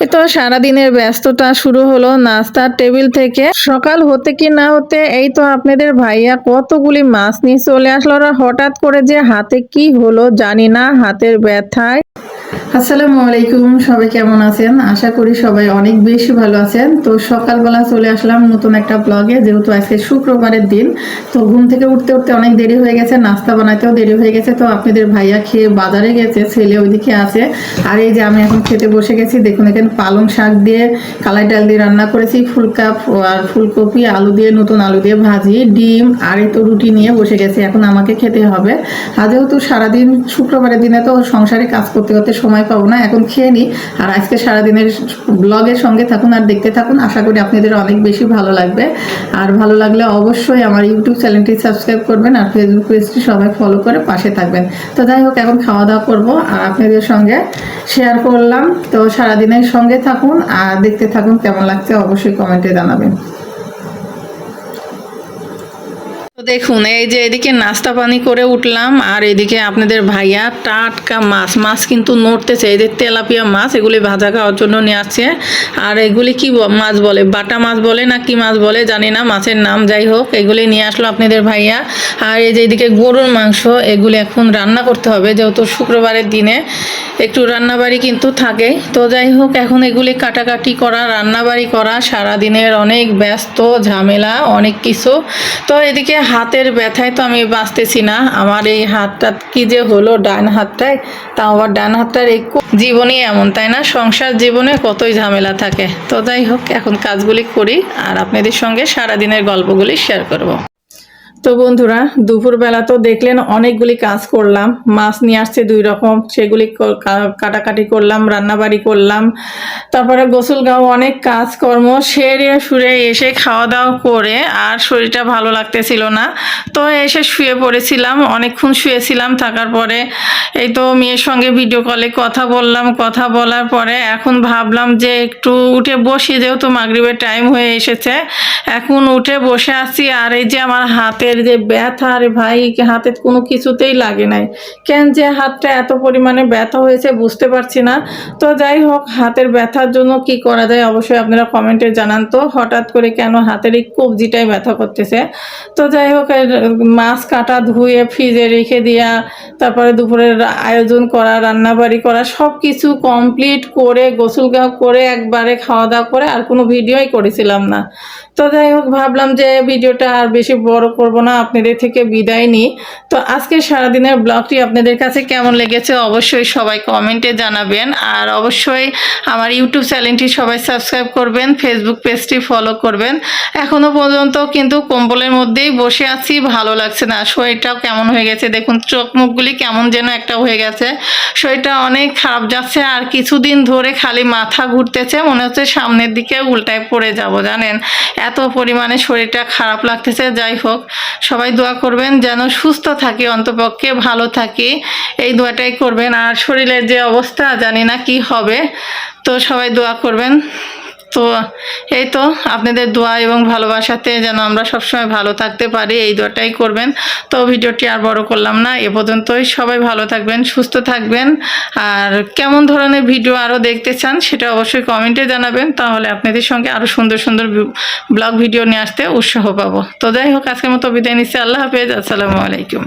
এ তো সারাদিনের ব্যস্ততা শুরু হলো নাস্তার টেবিল থেকে। সকাল হতে কি না হতে এই তো আপনাদের ভাইয়া কতগুলি মাছ নিয়ে চলে আসলো। আর হঠাৎ করে যে হাতে কি হলো জানি না, হাতের ব্যথায়। আসসালামু আলাইকুম, সবাই কেমন আছেন? আশা করি সবাই অনেক বেশি ভালো আছেন। তো সকালবেলা চলে আসলাম নতুন একটা ব্লগে, যেহেতু আজকে শুক্রবারের দিন। তো ঘুম থেকে উঠতে উঠতে অনেক দেরি হয়ে গেছে, নাস্তা বানাতেও দেরি হয়ে গেছে। তো আপনাদের ভাইয়া খেয়ে বাজারে গেছে, ছেলে ওইদিকে আছে। আর এই যে আমি এখন খেতে বসে গেছি। দেখুন এখানে পালং শাক দিয়ে কালাই ডাল দিয়ে রান্না করেছি, আর ফুলকপি আলু দিয়ে, নতুন আলু দিয়ে ভাজি, ডিম আর এই তো রুটি নিয়ে বসে গেছি। এখন আমাকে খেতে হবে। আর যেহেতু সারাদিন শুক্রবারের দিনে তো সংসারে কাজ করতে করতে সময় পাবো না, এখন খেয়ে নিই। আর আজকে সারাদিনের ব্লগের সঙ্গে থাকুন আর দেখতে থাকুন, আশা করি আপনাদের অনেক বেশি ভালো লাগবে। আর ভালো লাগলে অবশ্যই আমার ইউটিউব চ্যানেলটি সাবস্ক্রাইব করবেন আর ফেসবুক পেজটি সবাই ফলো করে পাশে থাকবেন। তো যাই হোক, এখন খাওয়া দাওয়া করবো আর আপনাদের সঙ্গে শেয়ার করলাম। তো সারাদিনের সঙ্গে থাকুন আর দেখতে থাকুন, কেমন লাগছে অবশ্যই কমেন্টে জানাবেন। তো দেখুন এই যে এদিকে নাস্তা পানি করে উঠলাম আর এদিকে আপনাদের ভাইয়া টাটকা মাছ কিন্তু নড়তেছে। এই যে তেলাপিয়া মাছ, এগুলি ভাজা খাওয়ার জন্য নিয়ে আসছে। আর এগুলি কি মাছ বলে, বাটা মাছ বলে না কি মাছ বলে জানি না, মাছের নাম যাই হোক, এগুলি নিয়ে আসলো আপনাদের ভাইয়া। আর এই যে এদিকে গরুর মাংস, এগুলি এখন রান্না করতে হবে, যেহেতু শুক্রবারের দিনে একটু রান্নাবাড়ি কিন্তু থাকে। তো যাই হোক, এখন এগুলি কাটাকাটি করা, রান্নাবাড়ি করা, সারাদিনের অনেক ব্যস্ত ঝামেলা অনেক কিছু। তো এদিকে হাতের ব্যথায় তো আমি বাঁচতেছি না। আমার এই হাতটা কি যে হলো, ডান হাতটায়, তাও আবার ডান হাতটার একটু জীবনই এমন, তাই না? সংসার জীবনে কতই ঝামেলা থাকে। তো যাই হোক, এখন কাজগুলি করি আর আপনাদের সঙ্গে সারাদিনের গল্পগুলি শেয়ার করব। তো বন্ধুরা, দুপুরবেলা তো দেখলেন অনেকগুলি কাজ করলাম। মাছ নিয়ে আসছে 2 রকম, সেগুলি কাটাকাটি করলাম, রান্নাবাড়ি করলাম। তারপরে গোসলগাঁও অনেক কাজকর্ম সেরে সুরে এসে খাওয়া দাওয়া করে আর শরীরটা ভালো লাগতেছিল না। তো এসে শুয়ে পড়েছিলাম, অনেকক্ষণ শুয়েছিলাম। থাকার পরে এই তো মেয়ের সঙ্গে ভিডিও কলে কথা বললাম। কথা বলার পরে এখন ভাবলাম যে একটু উঠে বসি, যেহেতু মাগরিবের টাইম হয়ে এসেছে। এখন উঠে বসে আছি আর এই যে আমার হাতের যে ব্যথা, আরে ভাই হাতে কোনো কিছুতেই লাগে নাই। কেন যে হাতটা এত পরিমাণে ব্যথা হয়েছে বুঝতে পারছি না। তো যাই হোক, হাতের ব্যথার জন্য কি করা যায় অবশ্যই আপনারা কমেন্টে জানান তো। হঠাৎ করে কেন হাতের এই কবজিটাই ব্যথা করতেছে। তো যাই হোক, মাছ কাটা ধুয়ে ফ্রিজে রেখে দেওয়া, তারপরে দুপুরের আয়োজন করা, রান্নাবাড়ি করা, সব কিছু কমপ্লিট করে গোসল করে একবারে খাওয়া দাওয়া করে আর কোনো ভিডিওই করেছিলাম না। তো যাই হোক, ভাবলাম যে ভিডিওটা আর বেশি বড় করব না, আপনাদের থেকে বিদায় নিই। তো আজকে সারাদিনের ব্লগটি আপনাদের কাছে কেমন লেগেছে অবশ্যই সবাই কমেন্টে জানাবেন। আর অবশ্যই আমার ইউটিউব চ্যানেলটি সবাই সাবস্ক্রাইব করবেন, ফেসবুক পেজটি ফলো করবেন। এখনও পর্যন্ত কিন্তু কম্বলের মধ্যেই বসে আছি, ভালো লাগছে না। শরীরটাও কেমন হয়ে গেছে দেখুন, চোখ মুখগুলি কেমন যেন একটা হয়ে গেছে, শরীরটা অনেক খারাপ যাচ্ছে। আর কিছুদিন ধরে খালি মাথা ঘুরতেছে, মনে হচ্ছে সামনের দিকে উল্টায় পড়ে যাব, জানেন এত পরিমাণে শরীরটা খারাপ লাগতেছে। যাই হোক, সবাই দোয়া করবেন যেন সুস্থ থাকি, অন্তপক্ষে ভালো থাকি, এই দোয়াটাই করবেন। আর শরীরের যে অবস্থা জানি না কি হবে, তো সবাই দোয়া করবেন। তো এই তো আপনাদের দোয়া এবং ভালোবাসাতে যেন আমরা সবসময় ভালো থাকতে পারি, এই দোয়াটাই করবেন। তো ভিডিওটি আর বড় করলাম না, এ পর্যন্তই। সবাই ভালো থাকবেন, সুস্থ থাকবেন। আর কেমন ধরনের ভিডিও আরও দেখতে চান সেটা অবশ্যই কমেন্টে জানাবেন, তাহলে আপনাদের সঙ্গে আরও সুন্দর সুন্দর ব্লগ ভিডিও নিয়ে আসতে উৎসাহ পাবো। তো যাই হোক, আজকের মতো বিদায় নিচ্ছি। আল্লাহ হাফেজ, আসসালামু আলাইকুম।